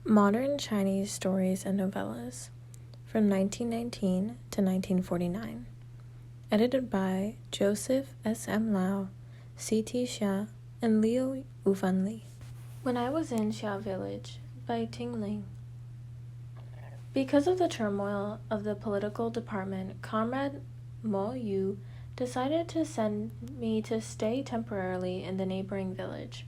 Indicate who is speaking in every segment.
Speaker 1: Modern Chinese Stories and Novellas from 1919 to 1949. Edited by Joseph S.M. Lau, C.T. Hsia, and Liu Ufan Li. When I was in Hsia Village by Ding Ling. Because of the turmoil of the political department, Comrade Mo Yu decided to send me to stay temporarily in the neighboring village.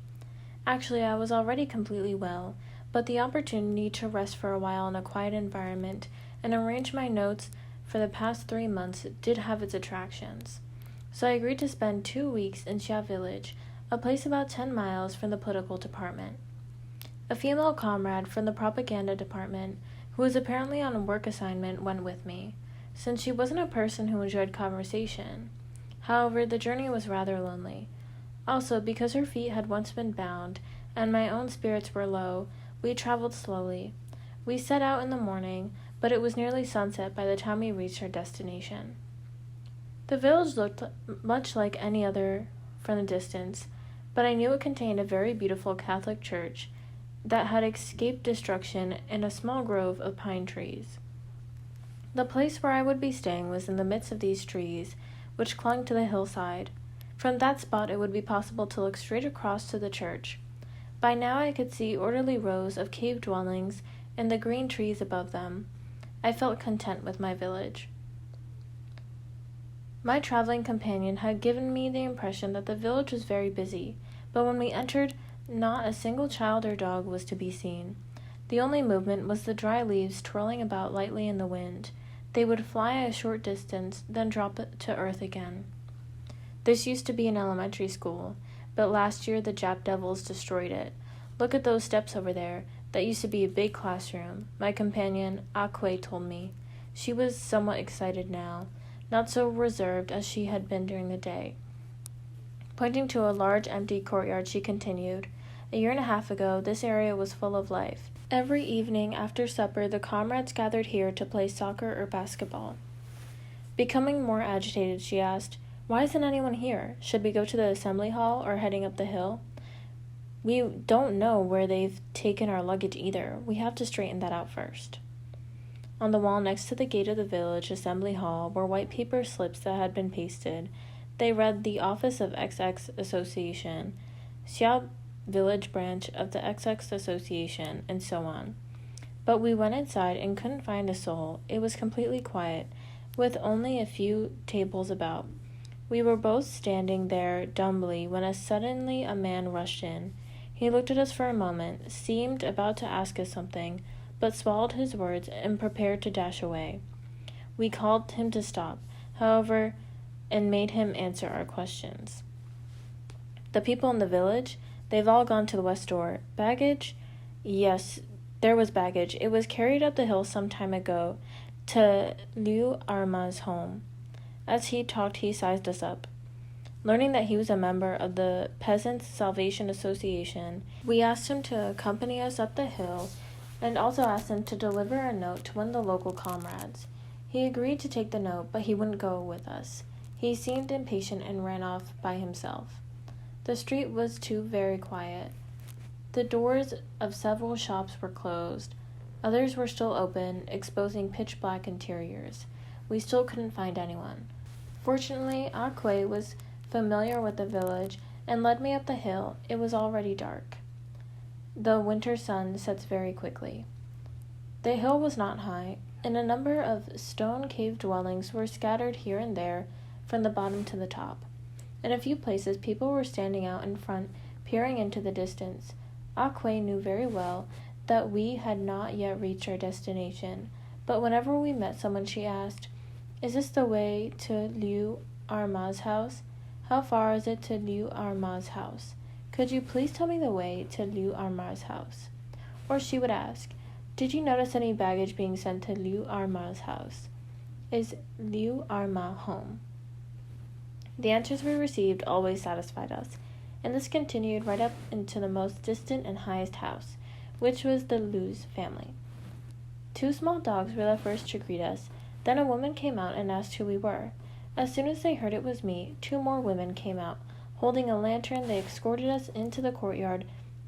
Speaker 1: Actually, I was already completely well, but the opportunity to rest for a while in a quiet environment and arrange my notes for the past 3 months did have its attractions. So I agreed to spend 2 weeks in Hsia Village, a place about 10 miles from the political department. A female comrade from the propaganda department, who was apparently on a work assignment, went with me, since she wasn't a person who enjoyed conversation. However, the journey was rather lonely. Also, because her feet had once been bound, and my own spirits were low, we traveled slowly. We set out in the morning, but it was nearly sunset by the time we reached our destination. The village looked much like any other from a distance, but I knew it contained a very beautiful Catholic church that had escaped destruction in a small grove of pine trees. The place where I would be staying was in the midst of these trees, which clung to the hillside. From that spot it would be possible to look straight across to the church. By now I could see orderly rows of cave dwellings and the green trees above them. I felt content with my village. My traveling companion had given me the impression that the village was very busy, but when we entered, not a single child or dog was to be seen. The only movement was the dry leaves twirling about lightly in the wind. They would fly a short distance, then drop to earth again. This used to be an elementary school, but last year the Jap devils destroyed it. Look at those steps over there. That used to be a big classroom, my companion, Akwe, told me. She was somewhat excited now, not so reserved as she had been during the day. Pointing to a large empty courtyard, she continued, "A year and a half ago, this area was full of life. Every evening after supper, the comrades gathered here to play soccer or basketball." Becoming more agitated, she asked, "Why isn't anyone here? Should we go to the assembly hall or heading up the hill? We don't know where they've taken our luggage either. We have to straighten that out first." On the wall next to the gate of the village assembly hall were white paper slips that had been pasted. They read the Office of XX Association, Hsia Village Branch of the XX Association, and so on. But we went inside and couldn't find a soul. It was completely quiet, with only a few tables about. We were both standing there dumbly when suddenly a man rushed in. He looked at us for a moment, seemed about to ask us something, but swallowed his words and prepared to dash away. We called him to stop, however, and made him answer our questions. "The people in the village? They've all gone to the west door. Baggage?" "Yes, there was baggage. It was carried up the hill some time ago to Liu Arma's home." As he talked, he sized us up. Learning that he was a member of the Peasants' Salvation Association, we asked him to accompany us up the hill and also asked him to deliver a note to one of the local comrades. He agreed to take the note, but he wouldn't go with us. He seemed impatient and ran off by himself. The street was too very quiet. The doors of several shops were closed. Others were still open, exposing pitch-black interiors. We still couldn't find anyone. Fortunately, Akwe was familiar with the village and led me up the hill. It was already dark. The winter sun sets very quickly. The hill was not high, and a number of stone cave dwellings were scattered here and there from the bottom to the top. In a few places, people were standing out in front, peering into the distance. Akwe knew very well that we had not yet reached our destination, but whenever we met someone, she asked, "Is this the way to Liu Arma's house? How far is it to Liu Arma's house? Could you please tell me the way to Liu Arma's house?" Or she would ask, "Did you notice any baggage being sent to Liu Arma's house? Is Liu Arma home?" The answers we received always satisfied us, and this continued right up into the most distant and highest house, which was the Liu's family. 2 small dogs were the first to greet us. Then a woman came out and asked who we were. As soon as they heard it was me, 2 more women came out. Holding a lantern, they escorted us into the courtyard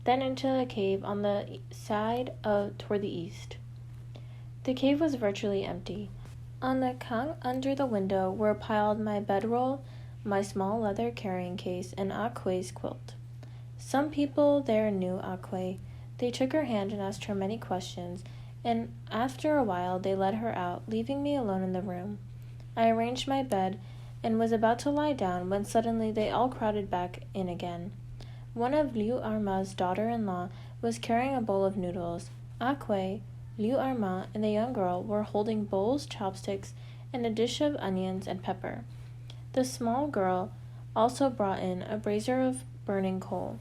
Speaker 1: then into a cave on the side toward the east. The cave was virtually empty. On the kang under the window were piled my bedroll, my small leather carrying case, and Akwe's quilt. Some people there knew Akwe. They took her hand and asked her many questions, and after a while they led her out, leaving me alone in the room. I arranged my bed and was about to lie down when suddenly they all crowded back in again. One of Liu Arma's daughter-in-law was carrying a bowl of noodles. Akwe, Liu Arma, and the young girl were holding bowls, chopsticks, and a dish of onions and pepper. The small girl also brought in a brazier of burning coal.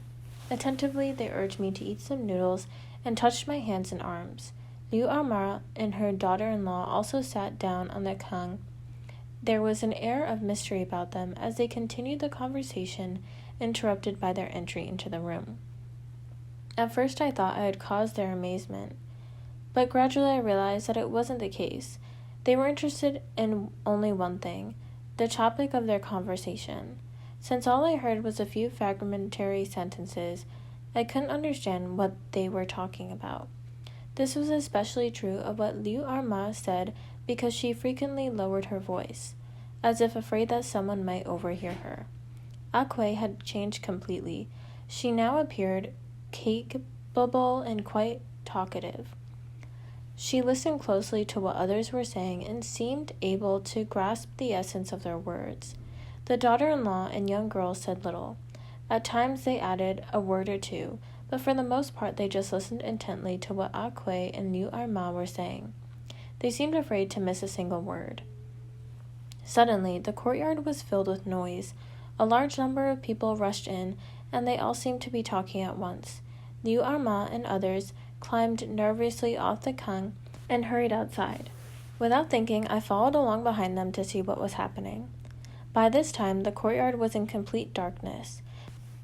Speaker 1: Attentively, they urged me to eat some noodles and touched my hands and arms. Liu Arma and her daughter-in-law also sat down on the kang. There was an air of mystery about them as they continued the conversation, interrupted by their entry into the room. At first I thought I had caused their amazement, but gradually I realized that it wasn't the case. They were interested in only one thing, the topic of their conversation. Since all I heard was a few fragmentary sentences, I couldn't understand what they were talking about. This was especially true of what Liu Arma said because she frequently lowered her voice, as if afraid that someone might overhear her. Akwe had changed completely. She now appeared capable and quite talkative. She listened closely to what others were saying and seemed able to grasp the essence of their words. The daughter-in-law and young girl said little. At times they added a word or two, but for the most part they just listened intently to what Akwe and Liu Arma were saying. They seemed afraid to miss a single word. Suddenly, the courtyard was filled with noise. A large number of people rushed in, and they all seemed to be talking at once. Liu Arma and others climbed nervously off the kang and hurried outside. Without thinking, I followed along behind them to see what was happening. By this time, the courtyard was in complete darkness.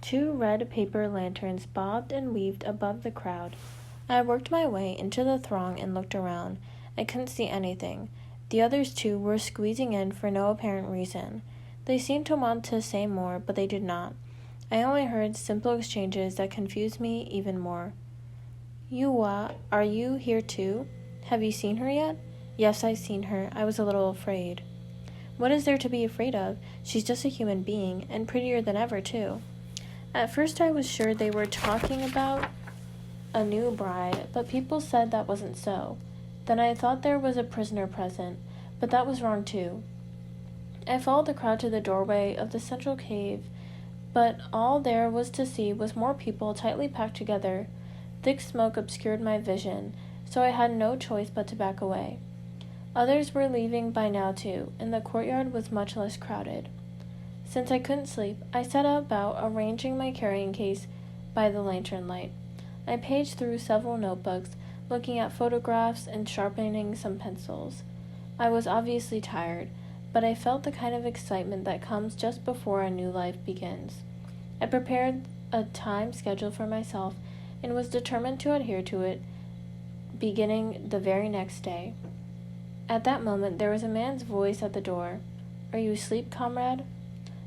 Speaker 1: 2 red paper lanterns bobbed and weaved above the crowd. I worked my way into the throng and looked around. I couldn't see anything. The others, too, were squeezing in for no apparent reason. They seemed to want to say more, but they did not. I only heard simple exchanges that confused me even more. Yuwa, are you here too? Have you seen her yet? Yes, I've seen her. I was a little afraid. What is there to be afraid of? She's just a human being, and prettier than ever, too. At first I was sure they were talking about a new bride, but people said that wasn't so. Then I thought there was a prisoner present, but that was wrong, too. I followed the crowd to the doorway of the central cave, but all there was to see was more people tightly packed together. Thick smoke obscured my vision, so I had no choice but to back away. Others were leaving by now too, and the courtyard was much less crowded. Since I couldn't sleep, I set about arranging my carrying case by the lantern light. I paged through several notebooks, looking at photographs and sharpening some pencils. I was obviously tired, but I felt the kind of excitement that comes just before a new life begins. I prepared a time schedule for myself and was determined to adhere to it, beginning the very next day. At that moment, there was a man's voice at the door. "Are you asleep, comrade?"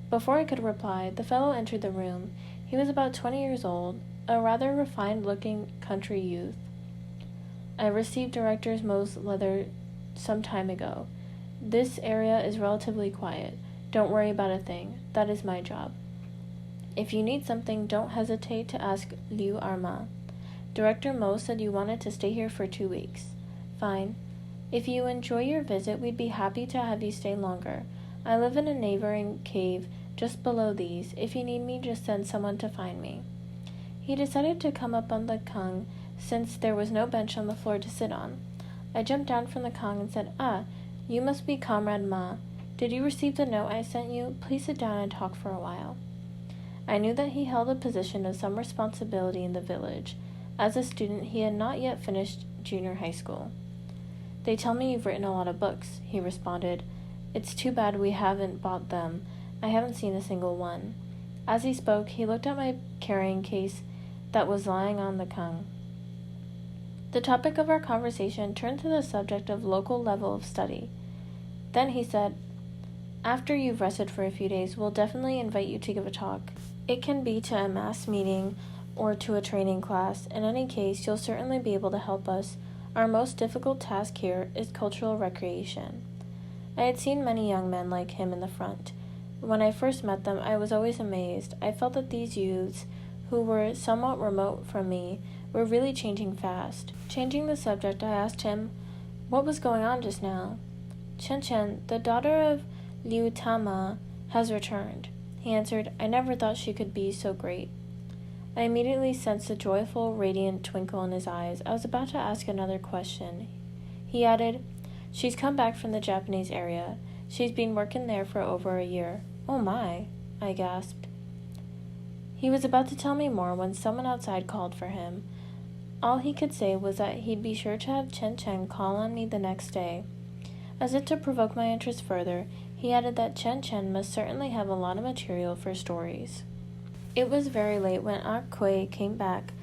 Speaker 1: Before I could reply, the fellow entered the room. He was about 20 years old, a rather refined-looking country youth. "I received Director Mo's letter some time ago. This area is relatively quiet. Don't worry about a thing. That is my job. If you need something, don't hesitate to ask Liu Arma. Director Mo said you wanted to stay here for 2 weeks. Fine. If you enjoy your visit, we'd be happy to have you stay longer. I live in a neighboring cave just below these. If you need me, just send someone to find me." He decided to come up on the kang since there was no bench on the floor to sit on. I jumped down from the kang and said, "You must be Comrade Ma. Did you receive the note I sent you? Please sit down and talk for a while." I knew that he held a position of some responsibility in the village. As a student, he had not yet finished junior high school. "They tell me you've written a lot of books," he responded. "It's too bad we haven't bought them. I haven't seen a single one." As he spoke, he looked at my carrying case that was lying on the kang. The topic of our conversation turned to the subject of local level of study. Then he said, "After you've rested for a few days, we'll definitely invite you to give a talk. It can be to a mass meeting or to a training class. In any case, you'll certainly be able to help us. Our most difficult task here is cultural recreation." I had seen many young men like him in the front. When I first met them, I was always amazed. I felt that these youths, who were somewhat remote from me, were really changing fast. Changing the subject, I asked him what was going on just now. "Chen Chen, the daughter of Liu Tama, has returned," he answered. "I never thought she could be so great." I immediately sensed a joyful, radiant twinkle in his eyes. I was about to ask another question. He added, "She's come back from the Japanese area. She's been working there for over a year." "Oh my," I gasped. He was about to tell me more when someone outside called for him. All he could say was that he'd be sure to have Chen Chen call on me the next day. As if to provoke my interest further, he added that Chen Chen must certainly have a lot of material for stories. It was very late when Akwe came back.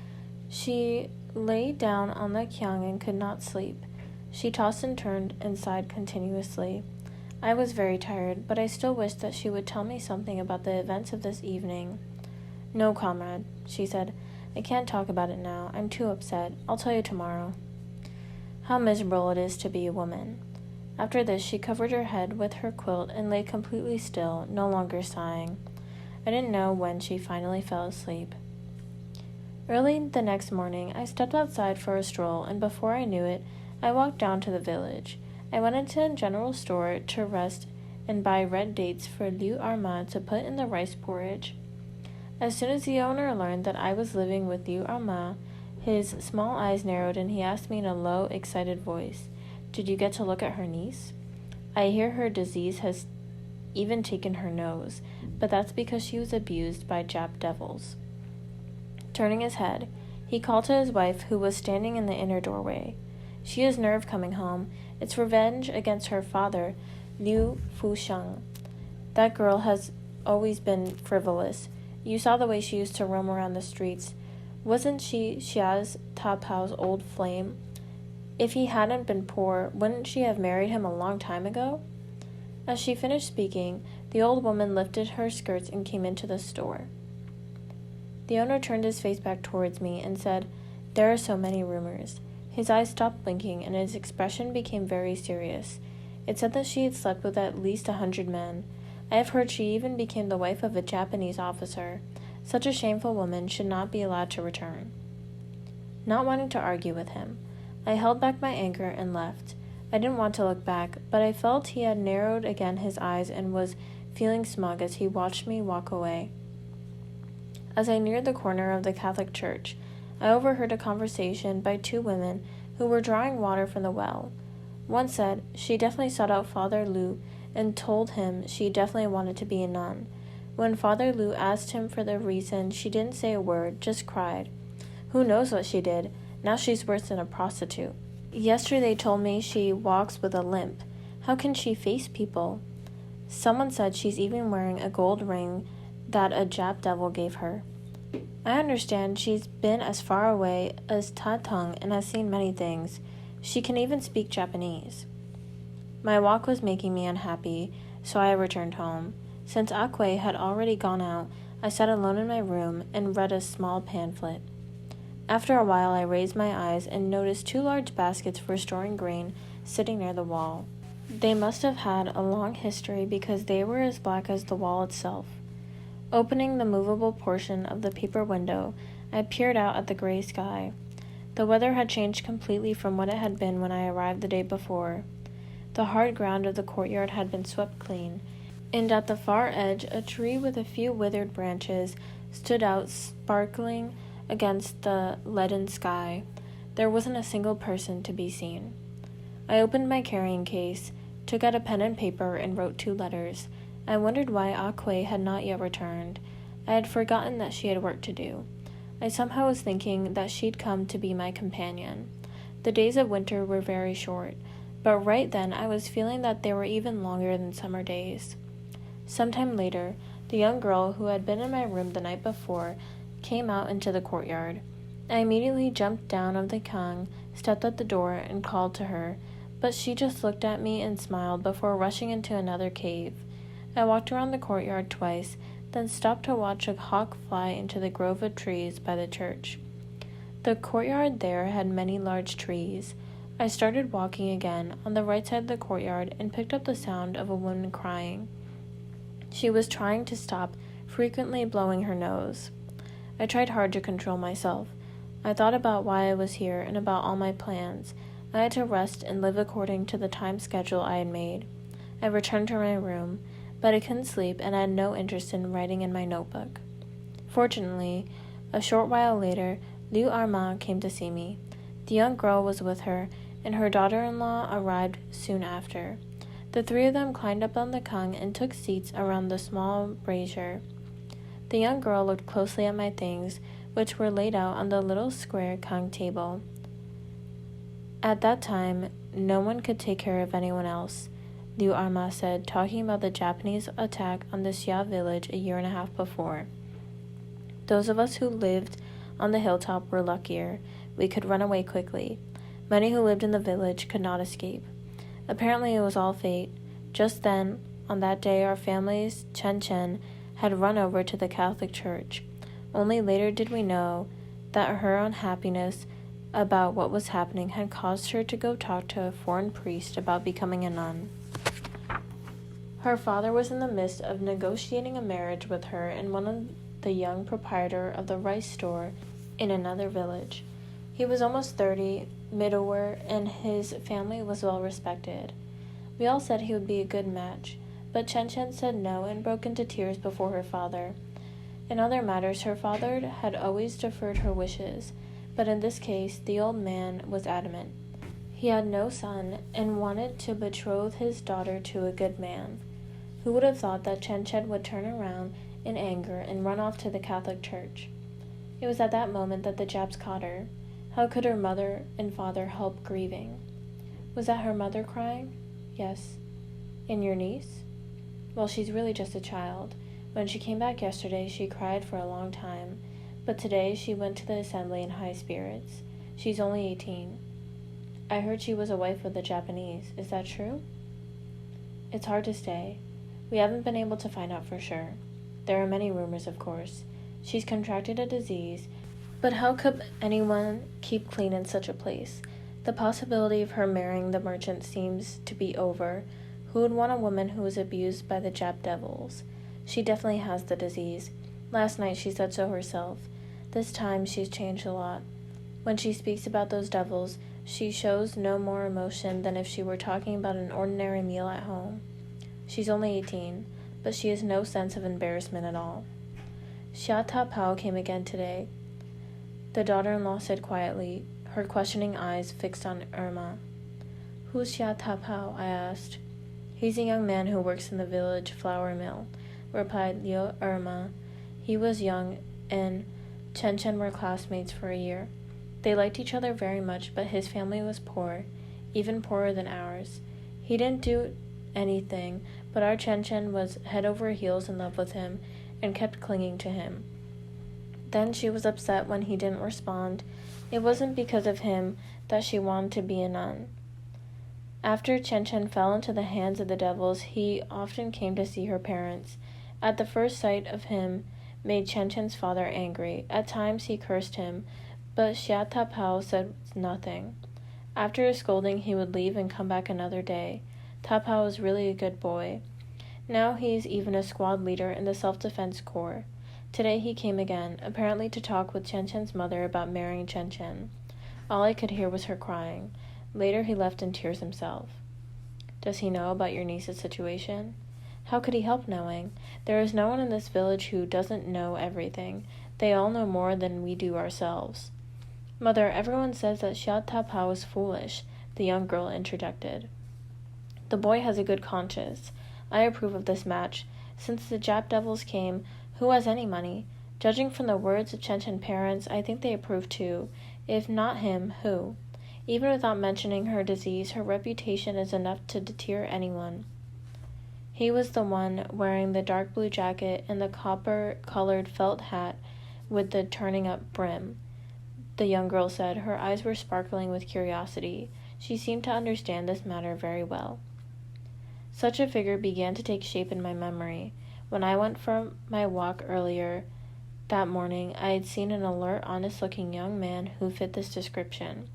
Speaker 1: She lay down on the kyang and could not sleep. She tossed and turned and sighed continuously. I was very tired, but I still wished that she would tell me something about the events of this evening. "No, comrade," she said. "I can't talk about it now. I'm too upset. I'll tell you tomorrow." How miserable it is to be a woman. After this, she covered her head with her quilt and lay completely still, no longer sighing. I didn't know when she finally fell asleep. Early the next morning, I stepped outside for a stroll, and before I knew it, I walked down to the village. I went into a general store to rest and buy red dates for Liu Arma to put in the rice porridge. As soon as the owner learned that I was living with Liu Arma, his small eyes narrowed and he asked me in a low, excited voice, "Did you get to look at her niece? I hear her disease has even taken her nose, but that's because she was abused by Jap devils." Turning his head, he called to his wife, who was standing in the inner doorway. "She has nerve coming home. It's revenge against her father, Liu Fusheng. That girl has always been frivolous. You saw the way she used to roam around the streets. Wasn't she Hsia's Tapao's old flame? If he hadn't been poor, wouldn't she have married him a long time ago?" As she finished speaking, the old woman lifted her skirts and came into the store. The owner turned his face back towards me and said, "There are so many rumors." His eyes stopped blinking and his expression became very serious. It said that she had slept with at least 100 men. I have heard she even became the wife of a Japanese officer. Such a shameful woman should not be allowed to return. Not wanting to argue with him, I held back my anger and left. I didn't want to look back, but I felt he had narrowed again his eyes and was feeling smug as he watched me walk away. As I neared the corner of the Catholic church, I overheard a conversation by two women who were drawing water from the well. One said she definitely sought out Father Lu and told him she definitely wanted to be a nun. When Father Lu asked him for the reason, she didn't say a word, just cried. Who knows what she did? Now she's worse than a prostitute. Yesterday they told me she walks with a limp. How can she face people? Someone said she's even wearing a gold ring that a Jap devil gave her. I understand she's been as far away as Tatong and has seen many things. She can even speak Japanese. My walk was making me unhappy, so I returned home. Since Akwe had already gone out, I sat alone in my room and read a small pamphlet. After a while, I raised my eyes and noticed two large baskets for storing grain sitting near the wall. They must have had a long history because they were as black as the wall itself. Opening the movable portion of the paper window, I peered out at the gray sky. The weather had changed completely from what it had been when I arrived the day before. The hard ground of the courtyard had been swept clean, and at the far edge, a tree with a few withered branches stood out sparkling against the leaden sky. There wasn't a single person to be seen. I opened my carrying case, took out a pen and paper, and wrote 2 letters. I wondered why Akwe had not yet returned. I had forgotten that she had work to do. I somehow was thinking that she'd come to be my companion. The days of winter were very short, but right then I was feeling that they were even longer than summer days. Sometime later, the young girl who had been in my room the night before came out into the courtyard. I immediately jumped down of the kang, stepped at the door, and called to her, but she just looked at me and smiled before rushing into another cave. I walked around the courtyard twice, then stopped to watch a hawk fly into the grove of trees by the church. The courtyard there had many large trees. I started walking again on the right side of the courtyard and picked up the sound of a woman crying. She was trying to stop, frequently blowing her nose. I tried hard to control myself. I thought about why I was here and about all my plans. I had to rest and live according to the time schedule I had made. I returned to my room, but I couldn't sleep and I had no interest in writing in my notebook. Fortunately, a short while later, Liu Arma came to see me. The young girl was with her, and her daughter-in-law arrived soon after. The three of them climbed up on the kang and took seats around the small brazier. The young girl looked closely at my things, which were laid out on the little square kang table. At that time, no one could take care of anyone else, Liu Arma said, talking about the Japanese attack on the Hsia village a year and a half before. Those of us who lived on the hilltop were luckier. We could run away quickly. Many who lived in the village could not escape. Apparently it was all fate. Just then, on that day, our family's Chen Chen had run over to the Catholic Church. Only later did we know that her unhappiness about what was happening had caused her to go talk to a foreign priest about becoming a nun. Her father was in the midst of negotiating a marriage with her and one of the young proprietor of the rice store in another village. He was almost 30, widower, and his family was well respected. We all said he would be a good match, but Chen Chen said no and broke into tears before her father. In other matters, her father had always deferred her wishes, but in this case, the old man was adamant. He had no son and wanted to betroth his daughter to a good man. Who would have thought that Chen Chen would turn around in anger and run off to the Catholic Church? It was at that moment that the Japs caught her. How could her mother and father help grieving? Was that her mother crying? Yes. And your niece? Well, she's really just a child. When she came back yesterday, she cried for a long time, but today she went to the assembly in high spirits. She's only 18. I heard she was a wife of the Japanese. Is that true? It's hard to say. We haven't been able to find out for sure. There are many rumors, of course. She's contracted a disease, but how could anyone keep clean in such a place? The possibility of her marrying the merchant seems to be over. Who would want a woman who was abused by the Jap devils? She definitely has the disease. Last night she said so herself. This time she's changed a lot. When she speaks about those devils, she shows no more emotion than if she were talking about an ordinary meal at home. She's only 18, but she has no sense of embarrassment at all. Hsia Tapa came again today, the daughter-in-law said quietly, her questioning eyes fixed on Irma. Who's Hsia Tapa? I asked. He's a young man who works in the village flour mill, replied Liu Irma. He was young, and Chen Chen were classmates for a year. They liked each other very much, but his family was poor, even poorer than ours. He didn't do anything, but our Chen Chen was head over heels in love with him and kept clinging to him. Then she was upset when he didn't respond. It wasn't because of him that she wanted to be a nun. After Chen Chen fell into the hands of the devils, he often came to see her parents. At the first sight of him made Chen Chen's father angry. At times he cursed him, but Hsia Tapao said nothing. After a scolding, he would leave and come back another day. Tapao was really a good boy. Now he's even a squad leader in the self-defense corps. Today he came again, apparently to talk with Chen Chen's mother about marrying Chen Chen. All I could hear was her crying. Later he left in tears himself. Does he know about your niece's situation? How could he help knowing? There is no one in this village who doesn't know everything. They all know more than we do ourselves. Mother, everyone says that Hsia Tapao is foolish, the young girl interjected. The boy has a good conscience. I approve of this match. Since the Jap devils came, who has any money? Judging from the words of Chen Chen parents, I think they approve too. If not him, who? Even without mentioning her disease, her reputation is enough to deter anyone. He was the one wearing the dark blue jacket and the copper-colored felt hat with the turning-up brim, the young girl said. Her eyes were sparkling with curiosity. She seemed to understand this matter very well. Such a figure began to take shape in my memory. When I went for my walk earlier that morning, I had seen an alert, honest-looking young man who fit this description.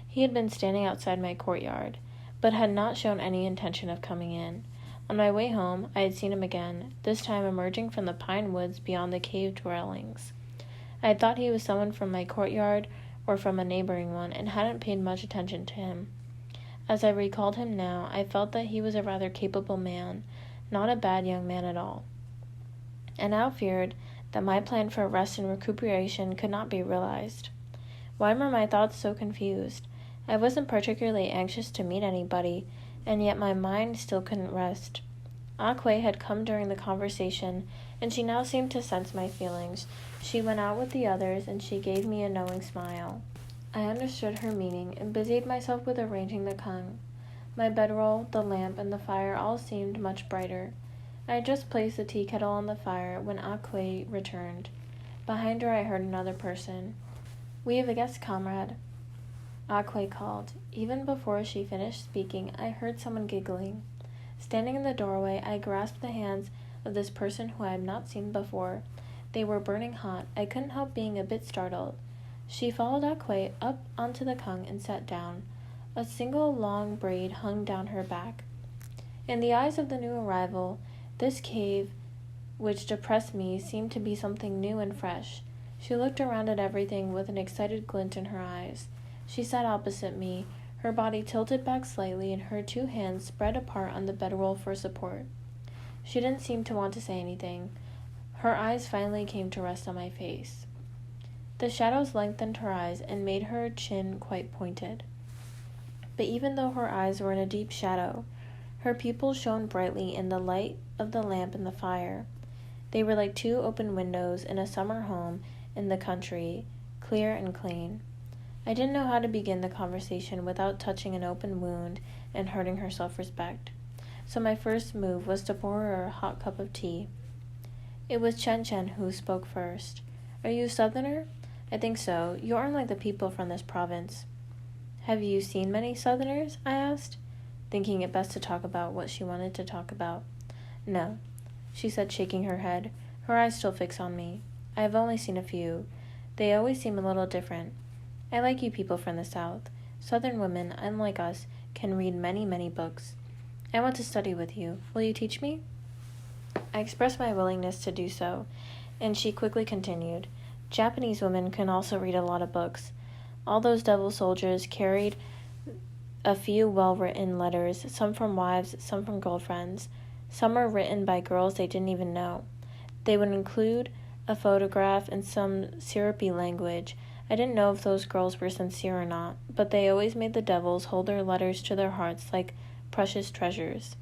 Speaker 1: He had been standing outside my courtyard, but had not shown any intention of coming in. On my way home, I had seen him again, this time emerging from the pine woods beyond the cave dwellings. I had thought he was someone from my courtyard or from a neighboring one, and hadn't paid much attention to him. As I recalled him now, I felt that he was a rather capable man, not a bad young man at all. I now feared that my plan for rest and recuperation could not be realized. Why were my thoughts so confused? I wasn't particularly anxious to meet anybody, and yet my mind still couldn't rest. Akwe had come during the conversation, and she now seemed to sense my feelings. She went out with the others, and she gave me a knowing smile. I understood her meaning, and busied myself with arranging the kung. My bedroll, the lamp, and the fire all seemed much brighter. I had just placed the tea kettle on the fire when Akwe returned. Behind her I heard another person. "We have a guest, comrade," Akwe called. Even before she finished speaking, I heard someone giggling. Standing in the doorway, I grasped the hands of this person who I had not seen before. They were burning hot. I couldn't help being a bit startled. She followed Akwe up onto the kung and sat down. A single long braid hung down her back. In the eyes of the new arrival, this cave, which depressed me, seemed to be something new and fresh. She looked around at everything with an excited glint in her eyes. She sat opposite me, her body tilted back slightly and her two hands spread apart on the bedroll for support. She didn't seem to want to say anything. Her eyes finally came to rest on my face. The shadows lengthened her eyes and made her chin quite pointed. But even though her eyes were in a deep shadow, her pupils shone brightly in the light of the lamp and the fire. They were like two open windows in a summer home in the country, clear and clean. I didn't know how to begin the conversation without touching an open wound and hurting her self-respect. So my first move was to pour her a hot cup of tea. It was Chen Chen who spoke first. "Are you a southerner?" "I think so. You aren't like the people from this province." "Have you seen many southerners?" I asked, thinking it best to talk about what she wanted to talk about. "No," she said, shaking her head, her eyes still fixed on me. "I have only seen a few. They always seem a little different. I like you people from the South. Southern women, unlike us, can read many, many books. I want to study with you. Will you teach me?" I expressed my willingness to do so, and she quickly continued. "Japanese women can also read a lot of books. All those devil soldiers carried a few well-written letters, some from wives, some from girlfriends. Some were written by girls they didn't even know. They would include a photograph in some syrupy language. I didn't know if those girls were sincere or not, but they always made the devils hold their letters to their hearts like precious treasures."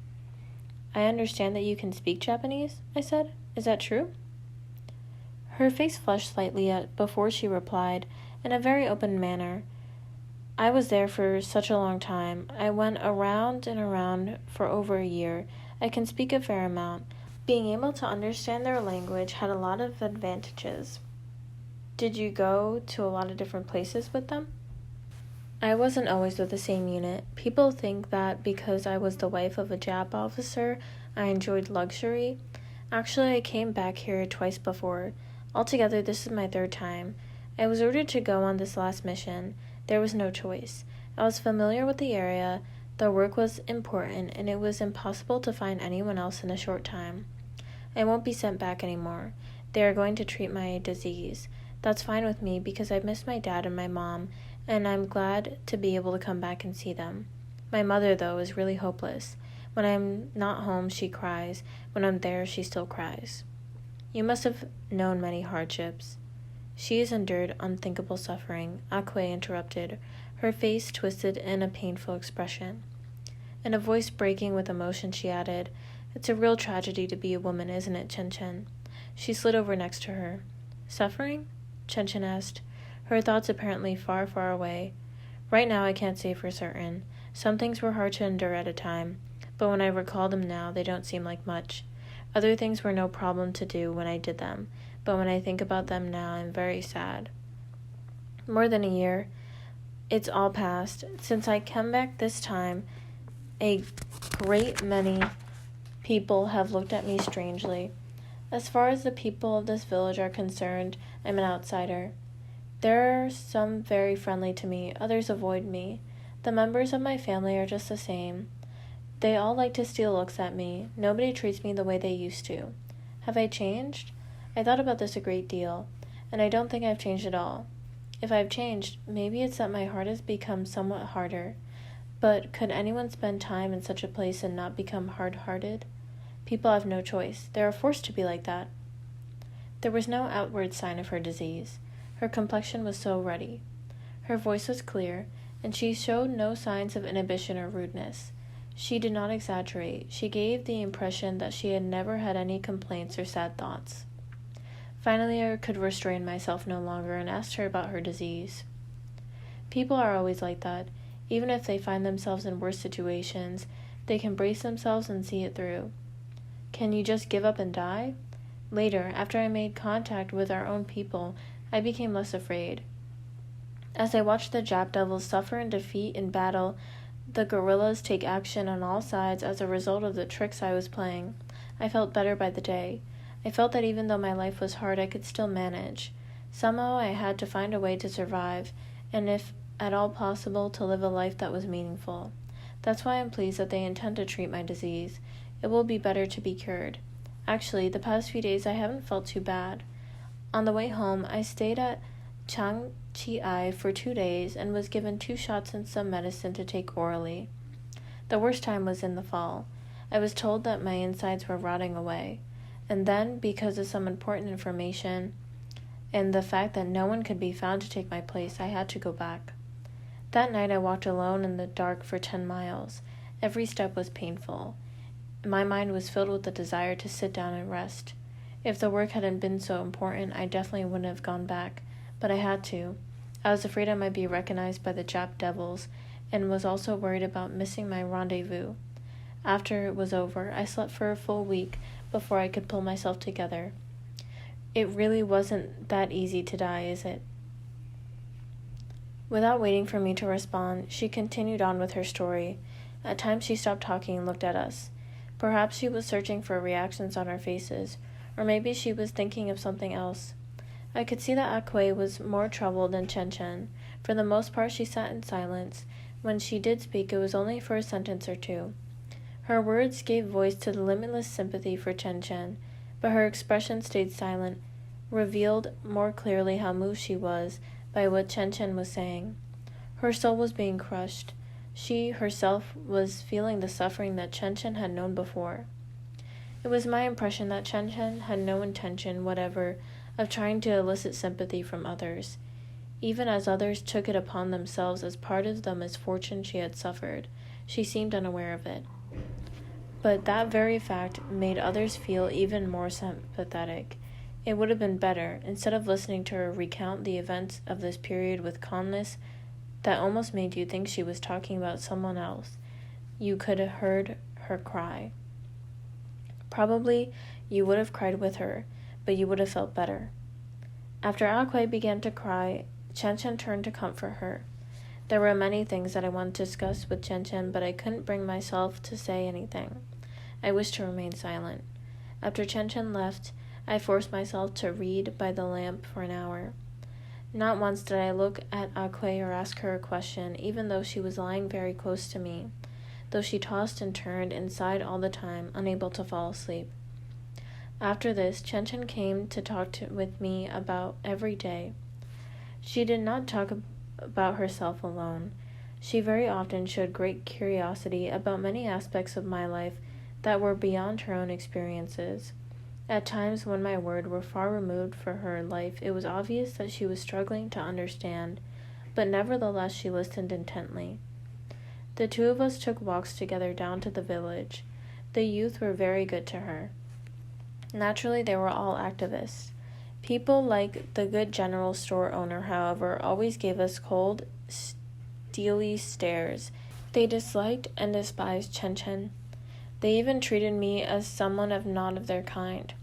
Speaker 1: "I understand that you can speak Japanese," I said. "Is that true?" Her face flushed slightly before she replied, in a very open manner. "I was there for such a long time. I went around and around for over a year. I can speak a fair amount. Being able to understand their language had a lot of advantages." "Did you go to a lot of different places with them?" "I wasn't always with the same unit. People think that because I was the wife of a Jap officer, I enjoyed luxury. Actually, I came back here twice before. Altogether, this is my third time. I was ordered to go on this last mission. There was no choice. I was familiar with the area, the work was important, and it was impossible to find anyone else in a short time. I won't be sent back anymore. They are going to treat my disease. That's fine with me because I miss my dad and my mom, and I'm glad to be able to come back and see them. My mother, though, is really hopeless. When I'm not home, she cries. When I'm there, she still cries." "You must have known many hardships." "She has endured unthinkable suffering," Akwe interrupted, her face twisted in a painful expression. In a voice breaking with emotion, she added, "It's a real tragedy to be a woman, isn't it, Chen Chen?" She slid over next to her. "Suffering?" Chen Chen asked, her thoughts apparently far, far away. "Right now I can't say for certain. Some things were hard to endure at a time, but when I recall them now, they don't seem like much. Other things were no problem to do when I did them, but when I think about them now, I'm very sad. More than a year. It's all past. Since I came back this time, a great many people have looked at me strangely. As far as the people of this village are concerned, I'm an outsider. There are some very friendly to me, others avoid me. The members of my family are just the same. They all like to steal looks at me. Nobody treats me the way they used to. Have I changed? I thought about this a great deal, and I don't think I've changed at all. If I've changed, maybe it's that my heart has become somewhat harder. But could anyone spend time in such a place and not become hard-hearted? People have no choice. They are forced to be like that. There was no outward sign of her disease. Her complexion was so ruddy. Her voice was clear, and she showed no signs of inhibition or rudeness. She did not exaggerate. She gave the impression that she had never had any complaints or sad thoughts. Finally, I could restrain myself no longer and asked her about her disease. People are always like that. Even if they find themselves in worse situations, they can brace themselves and see it through. Can you just give up and die? Later, after I made contact with our own people, I became less afraid. As I watched the Jap devils suffer and defeat in battle, the guerrillas take action on all sides as a result of the tricks I was playing, I felt better by the day. I felt that even though my life was hard, I could still manage. Somehow I had to find a way to survive, and if at all possible, to live a life that was meaningful. That's why I'm pleased that they intend to treat my disease. It will be better to be cured. Actually, the past few days I haven't felt too bad. On the way home, I stayed at Changchi for 2 days and was given 2 shots and some medicine to take orally. The worst time was in the fall. I was told that my insides were rotting away. And then, because of some important information and the fact that no one could be found to take my place, I had to go back. That night I walked alone in the dark for 10 miles. Every step was painful. My mind was filled with the desire to sit down and rest. If the work hadn't been so important, I definitely wouldn't have gone back, but I had to. I was afraid I might be recognized by the Jap devils, and was also worried about missing my rendezvous. After it was over, I slept for a full week before I could pull myself together. It really wasn't that easy to die, is it? Without waiting for me to respond, she continued on with her story. At times she stopped talking and looked at us. Perhaps she was searching for reactions on our faces, or maybe she was thinking of something else. I could see that Akwe was more troubled than Chen Chen. For the most part she sat in silence. When she did speak, it was only for a sentence or two. Her words gave voice to the limitless sympathy for Chen Chen, but her expression stayed silent, revealed more clearly how moved she was by what Chen Chen was saying. Her soul was being crushed. She herself was feeling the suffering that Chen Chen had known before. It was my impression that Chen Chen had no intention whatever of trying to elicit sympathy from others, even as others took it upon themselves as part of the misfortune she had suffered. She seemed unaware of it. But that very fact made others feel even more sympathetic. It would have been better, instead of listening to her recount the events of this period with calmness that almost made you think she was talking about someone else, you could have heard her cry. Probably you would have cried with her, but you would have felt better. After Akwe began to cry, Chen Chen turned to comfort her. There were many things that I wanted to discuss with Chen Chen, but I couldn't bring myself to say anything. I wished to remain silent. After Chen Chen left, I forced myself to read by the lamp for an hour. Not once did I look at Akwe or ask her a question, even though she was lying very close to me, though she tossed and turned and sighed all the time, unable to fall asleep. After this, Chen Chen came to talk with me about every day. She did not talk about herself alone. She very often showed great curiosity about many aspects of my life that were beyond her own experiences. At times, when my words were far removed from her life, it was obvious that she was struggling to understand, but nevertheless she listened intently. The two of us took walks together down to the village. The youth were very good to her. Naturally, they were all activists. People like the good general store owner, however, always gave us cold, steely stares. They disliked and despised Chen Chen. They even treated me as someone not of their kind.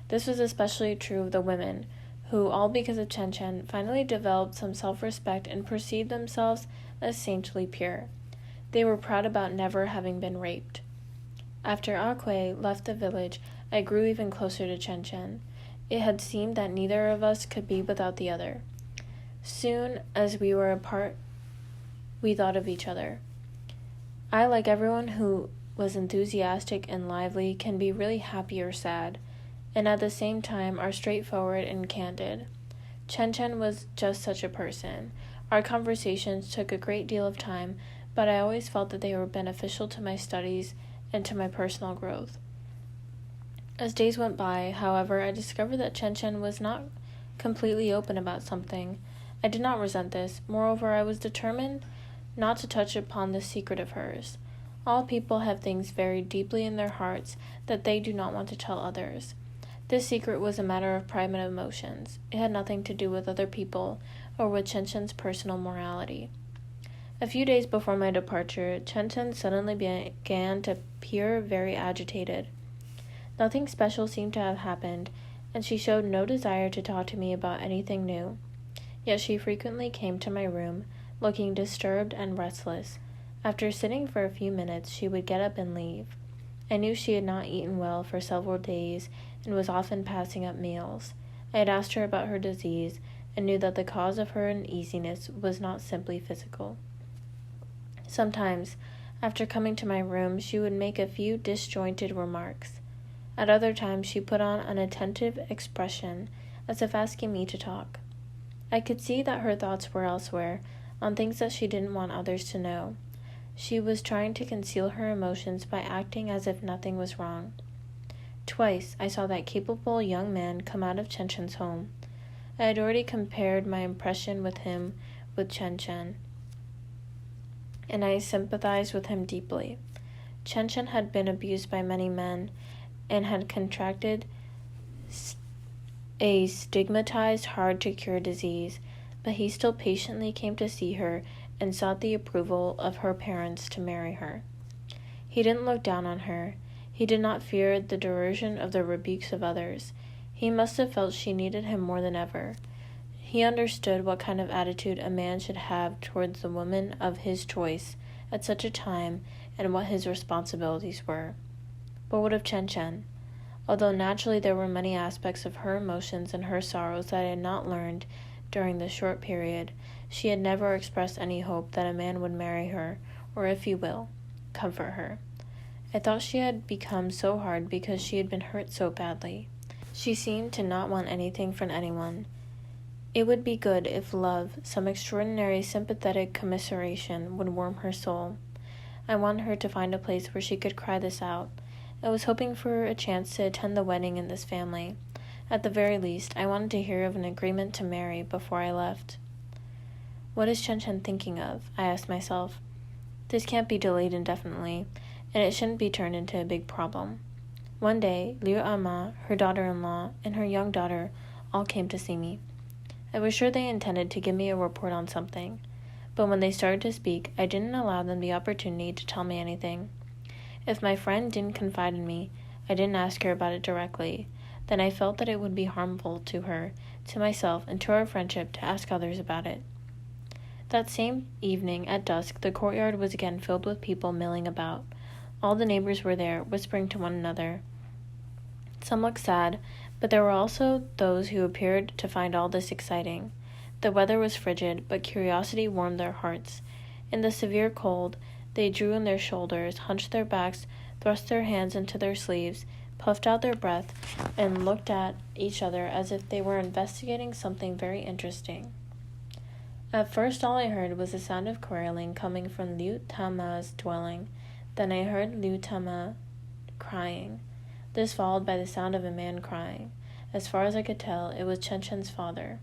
Speaker 1: This was especially true of the women, who, all because of Chen Chen, finally developed some self-respect and perceived themselves as saintly pure. They were proud about never having been raped. After Akwe left the village, I grew even closer to Chen Chen. It had seemed that neither of us could be without the other. Soon as we were apart, we thought of each other. I, like everyone who was enthusiastic and lively, can be really happy or sad, and at the same time are straightforward and candid. Chen Chen was just such a person. Our conversations took a great deal of time, but I always felt that they were beneficial to my studies and to my personal growth. As days went by, however, I discovered that Chen Chen was not completely open about something. I did not resent this. Moreover, I was determined not to touch upon this secret of hers. All people have things very deeply in their hearts that they do not want to tell others. This secret was a matter of private emotions. It had nothing to do with other people or with Chen Chen's personal morality. A few days before my departure, Chen Chen suddenly began to appear very agitated. Nothing special seemed to have happened, and she showed no desire to talk to me about anything new. Yet she frequently came to my room, looking disturbed and restless. After sitting for a few minutes, she would get up and leave. I knew she had not eaten well for several days and was often passing up meals. I had asked her about her disease and knew that the cause of her uneasiness was not simply physical. Sometimes, after coming to my room, she would make a few disjointed remarks. At other times, she put on an attentive expression, as if asking me to talk. I could see that her thoughts were elsewhere, on things that she didn't want others to know. She was trying to conceal her emotions by acting as if nothing was wrong. Twice I saw that capable young man come out of Chen Chen's home. I had already compared my impression with him with Chen Chen, and I sympathized with him deeply. Chen Chen had been abused by many men and had contracted a stigmatized, hard-to-cure disease, but he still patiently came to see her and sought the approval of her parents to marry her. He didn't look down on her. He did not fear the derision of the rebukes of others. He must have felt she needed him more than ever. He understood what kind of attitude a man should have towards the woman of his choice at such a time and what his responsibilities were. But what of Chen Chen? Although naturally there were many aspects of her emotions and her sorrows that I had not learned during this short period, she had never expressed any hope that a man would marry her, or, if you will, comfort her. I thought she had become so hard because she had been hurt so badly. She seemed to not want anything from anyone. It would be good if love, some extraordinary sympathetic commiseration, would warm her soul. I wanted her to find a place where she could cry this out. I was hoping for a chance to attend the wedding in this family. At the very least, I wanted to hear of an agreement to marry before I left. What is Chen Chen thinking of? I asked myself. This can't be delayed indefinitely, and it shouldn't be turned into a big problem. One day, Liu Ama, her daughter-in-law, and her young daughter all came to see me. I was sure they intended to give me a report on something, but when they started to speak, I didn't allow them the opportunity to tell me anything. If my friend didn't confide in me, I didn't ask her about it directly. Then I felt that it would be harmful to her, to myself, and to our friendship to ask others about it. That same evening, at dusk, the courtyard was again filled with people milling about. All the neighbors were there, whispering to one another. Some looked sad, but there were also those who appeared to find all this exciting. The weather was frigid, but curiosity warmed their hearts. In the severe cold, they drew in their shoulders, hunched their backs, thrust their hands into their sleeves, puffed out their breath, and looked at each other as if they were investigating something very interesting. At first all I heard was the sound of quarreling coming from Liu Tama's dwelling. Then I heard Liu Tama crying. This followed by the sound of a man crying. As far as I could tell, it was Chen Chen's father.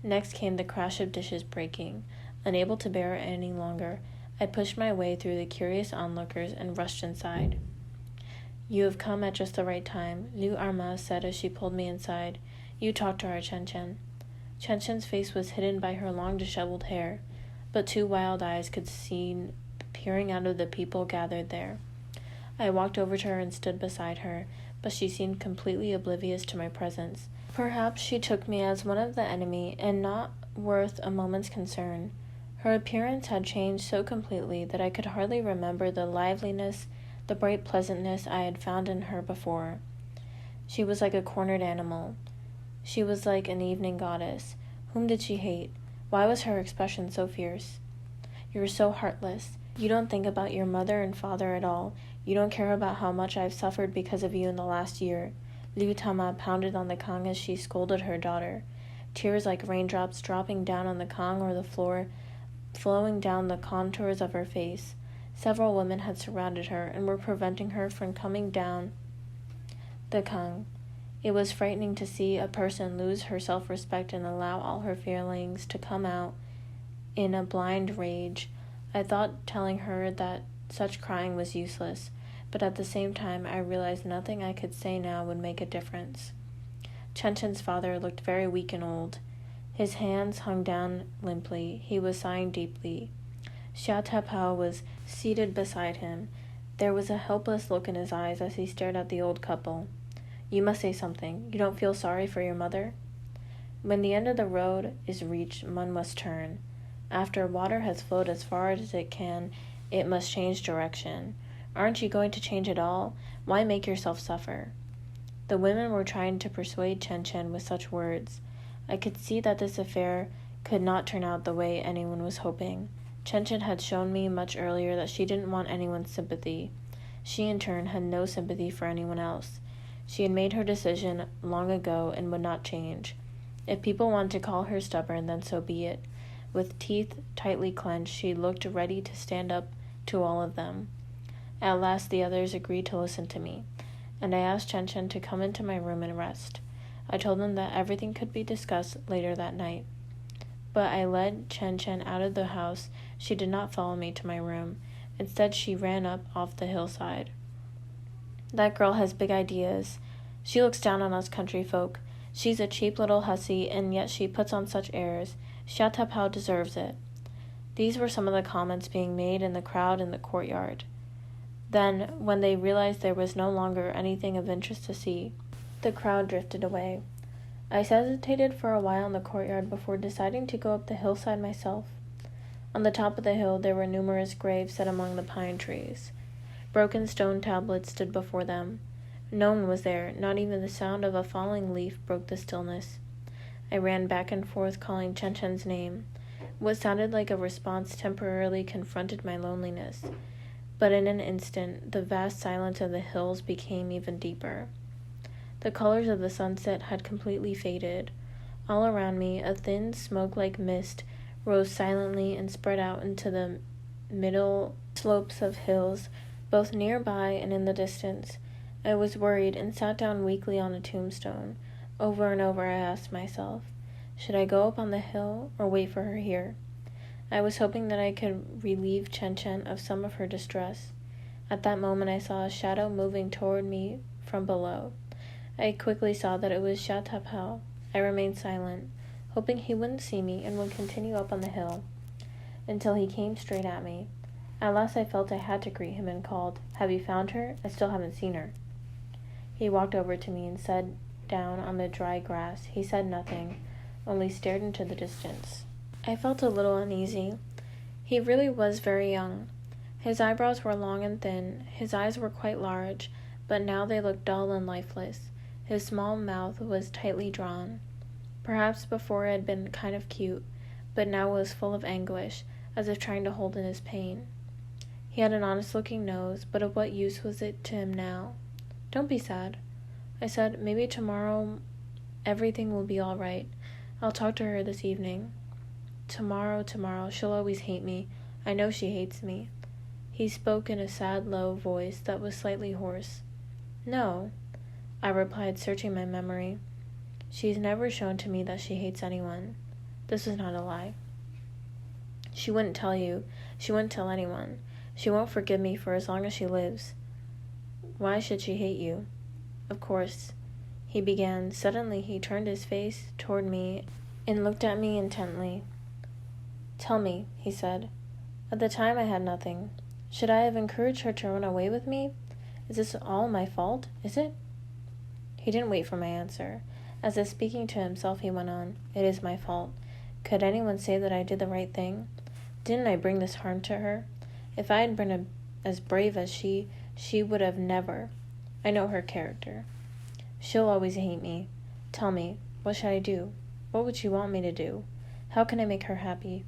Speaker 1: Next came the crash of dishes breaking. Unable to bear it any longer, I pushed my way through the curious onlookers and rushed inside. You have come at just the right time, Liu Arma said as she pulled me inside. You talk to her, Chen Chen. Chen Chen's face was hidden by her long disheveled hair, but two wild eyes could be seen peering out of the people gathered there. I walked over to her and stood beside her, but she seemed completely oblivious to my presence. Perhaps she took me as one of the enemy and not worth a moment's concern. Her appearance had changed so completely that I could hardly remember the liveliness, the bright pleasantness I had found in her before. She was like a cornered animal. She was like an evening goddess. Whom did she hate? Why was her expression so fierce? You're so heartless. You don't think about your mother and father at all. You don't care about how much I've suffered because of you in the last year. Liu Tama pounded on the Kang as she scolded her daughter. Tears like raindrops dropping down on the Kang or the floor, flowing down the contours of her face. Several women had surrounded her and were preventing her from coming down the Kang. It was frightening to see a person lose her self-respect and allow all her feelings to come out in a blind rage. I thought telling her that such crying was useless, but at the same time I realized nothing I could say now would make a difference. Chen Chen's father looked very weak and old. His hands hung down limply. He was sighing deeply. Hsia Tapa was seated beside him. There was a helpless look in his eyes as he stared at the old couple. You must say something. You don't feel sorry for your mother? When the end of the road is reached, one must turn. After water has flowed as far as it can, it must change direction. Aren't you going to change it all? Why make yourself suffer? The women were trying to persuade Chen Chen with such words. I could see that this affair could not turn out the way anyone was hoping. Chen Chen had shown me much earlier that she didn't want anyone's sympathy. She, in turn, had no sympathy for anyone else. She had made her decision long ago and would not change. If people wanted to call her stubborn, then so be it. With teeth tightly clenched, she looked ready to stand up to all of them. At last the others agreed to listen to me, and I asked Chen Chen to come into my room and rest. I told them that everything could be discussed later that night. But I led Chen Chen out of the house. She did not follow me to my room. Instead, she ran up off the hillside. That girl has big ideas. She looks down on us country folk. She's a cheap little hussy, and yet she puts on such airs. Hsia Tapao deserves it. These were some of the comments being made in the crowd in the courtyard. Then, when they realized there was no longer anything of interest to see, the crowd drifted away. I hesitated for a while in the courtyard before deciding to go up the hillside myself. On the top of the hill there were numerous graves set among the pine trees. Broken stone tablets stood before them. No one was there. Not even the sound of a falling leaf broke the stillness. I ran back and forth calling Chen Chen's name. What sounded like a response temporarily confronted my loneliness. But in an instant, the vast silence of the hills became even deeper. The colors of the sunset had completely faded. All around me, a thin smoke-like mist rose silently and spread out into the middle slopes of hills, both nearby and in the distance. I was worried and sat down weakly on a tombstone. Over and over I asked myself, should I go up on the hill or wait for her here? I was hoping that I could relieve Chen Chen of some of her distress. At that moment I saw a shadow moving toward me from below. I quickly saw that it was Hsia Tapao. I remained silent, hoping he wouldn't see me and would continue up on the hill, until he came straight at me. At last I felt I had to greet him and called, "Have you found her? I still haven't seen her." He walked over to me and sat down on the dry grass. He said nothing, only stared into the distance. I felt a little uneasy. He really was very young. His eyebrows were long and thin. His eyes were quite large, but now they looked dull and lifeless. His small mouth was tightly drawn. Perhaps before it had been kind of cute, but now it was full of anguish, as if trying to hold in his pain. He had an honest-looking nose, but of what use was it to him now? "Don't be sad," I said. "Maybe tomorrow everything will be all right. I'll talk to her this evening." Tomorrow, she'll always hate me. I know she hates me." He spoke in a sad, low voice that was slightly hoarse. "No," I replied, searching my memory. "She's never shown to me that she hates anyone." This was not a lie. "She wouldn't tell you. She wouldn't tell anyone. She won't forgive me for as long as she lives." "Why should she hate you?" "Of course," he began. Suddenly he turned his face toward me and looked at me intently. "Tell me," he said. "At the time I had nothing. Should I have encouraged her to run away with me? Is this all my fault? Is it?" He didn't wait for my answer. As if speaking to himself, he went on, "It is my fault. Could anyone say that I did the right thing? Didn't I bring this harm to her? If I had been as brave as she would have never. I know her character. She'll always hate me. Tell me, what should I do? What would she want me to do? How can I make her happy?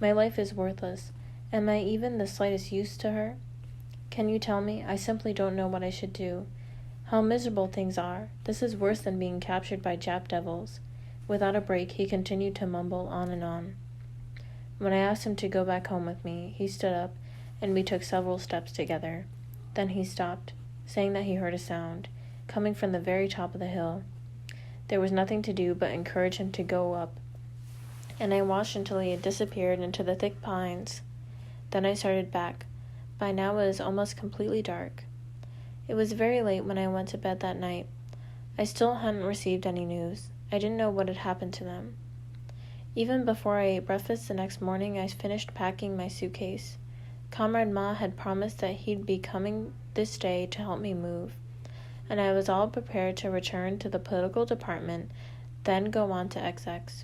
Speaker 1: My life is worthless. Am I even the slightest use to her? Can you tell me? I simply don't know what I should do. How miserable things are. This is worse than being captured by Jap devils. Without a break, he continued to mumble on and on. When I asked him to go back home with me, he stood up, and we took several steps together. Then he stopped, saying that he heard a sound, coming from the very top of the hill. There was nothing to do but encourage him to go up, and I watched until he had disappeared into the thick pines. Then I started back. By now it was almost completely dark. It was very late when I went to bed that night. I still hadn't received any news. I didn't know what had happened to them. Even before I ate breakfast the next morning, I finished packing my suitcase. Comrade Ma had promised that he'd be coming this day to help me move, and I was all prepared to return to the political department, then go on to XX.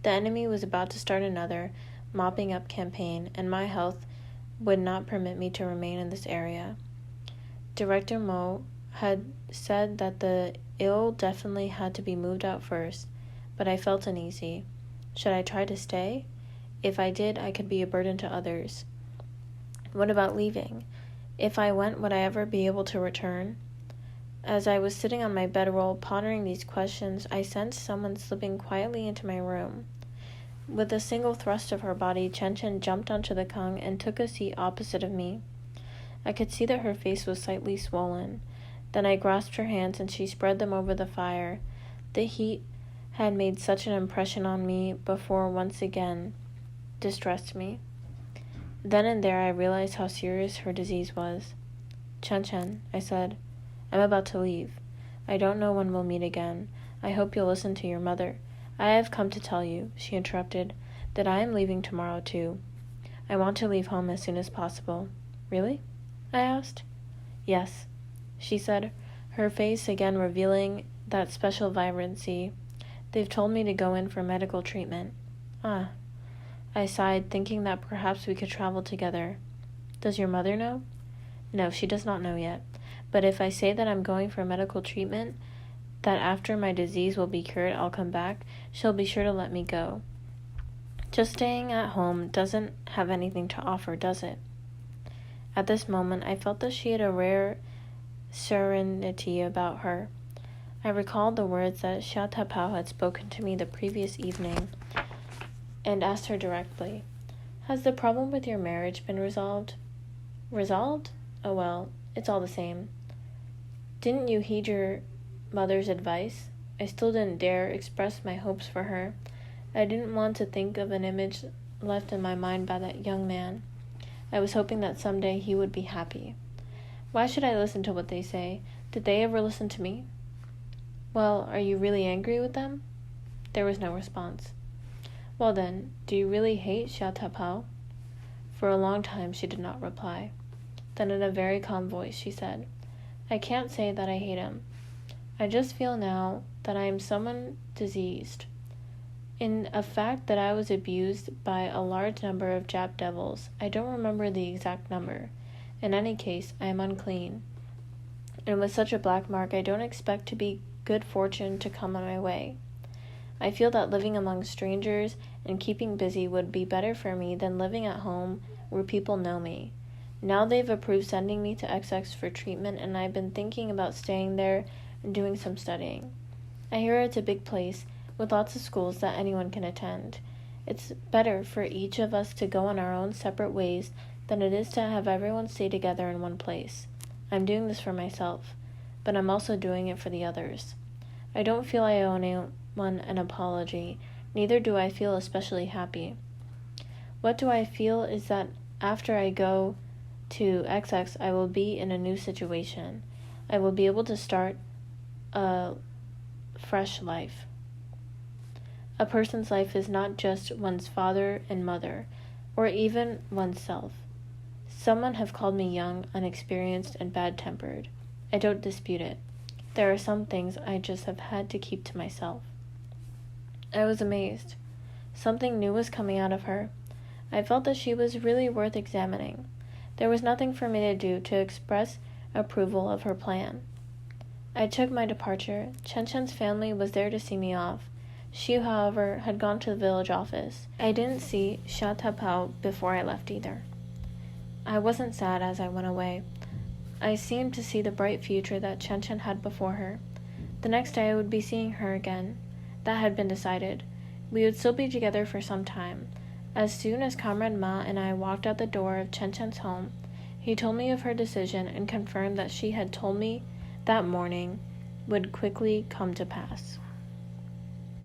Speaker 1: The enemy was about to start another mopping up campaign, and my health would not permit me to remain in this area. Director Mo had said that the ill definitely had to be moved out first, but I felt uneasy. Should I try to stay? If I did, I could be a burden to others. What about leaving? If I went, would I ever be able to return? As I was sitting on my bedroll pondering these questions, I sensed someone slipping quietly into my room. With a single thrust of her body, Chen Chen jumped onto the kang and took a seat opposite of me. I could see that her face was slightly swollen. Then I grasped her hands and she spread them over the fire. The heat had made such an impression on me before once again distressed me. Then and there I realized how serious her disease was. Chen Chen, I said, I'm about to leave. I don't know when we'll meet again. I hope you'll listen to your mother. I have come to tell you, she interrupted, that I am leaving tomorrow too. I want to leave home as soon as possible. Really? I asked. Yes, she said, her face again revealing that special vibrancy. They've told me to go in for medical treatment. Ah. I sighed, thinking that perhaps we could travel together. Does your mother know? No, she does not know yet. But if I say that I'm going for medical treatment, that after my disease will be cured I'll come back, she'll be sure to let me go. Just staying at home doesn't have anything to offer, does it? At this moment, I felt that she had a rare serenity about her. I recalled the words that Hsia Tapa had spoken to me the previous evening and asked her directly, Has the problem with your marriage been resolved? Resolved? Oh well, it's all the same. Didn't you heed your mother's advice? I still didn't dare express my hopes for her. I didn't want to think of an image left in my mind by that young man. I was hoping that someday he would be happy. Why should I listen to what they say? Did they ever listen to me? Well, are you really angry with them? There was no response. Well then, do you really hate Hsia Tapao? For a long time she did not reply. Then in a very calm voice she said, I can't say that I hate him. I just feel now that I am someone diseased. In a fact that I was abused by a large number of Jap devils. I don't remember the exact number. In any case, I am unclean. And with such a black mark, I don't expect to be good fortune to come on my way. I feel that living among strangers and keeping busy would be better for me than living at home where people know me. Now they've approved sending me to XX for treatment, and I've been thinking about staying there and doing some studying. I hear it's a big place with lots of schools that anyone can attend. It's better for each of us to go on our own separate ways than it is to have everyone stay together in one place. I'm doing this for myself, but I'm also doing it for the others. I don't feel I owe anyone an apology, neither do I feel especially happy. What do I feel is that after I go to XX, I will be in a new situation. I will be able to start a fresh life. A person's life is not just one's father and mother, or even oneself. Someone have called me young, unexperienced, and bad-tempered. I don't dispute it. There are some things I just have had to keep to myself. I was amazed. Something new was coming out of her. I felt that she was really worth examining. There was nothing for me to do to express approval of her plan. I took my departure. Chen Chen's family was there to see me off. She, however, had gone to the village office. I didn't see Tapa before I left either. I wasn't sad as I went away. I seemed to see the bright future that Chen Chen had before her. The next day I would be seeing her again. That had been decided. We would still be together for some time. As soon as Comrade Ma and I walked out the door of Chen Chen's home, he told me of her decision and confirmed that she had told me that morning would quickly come to pass.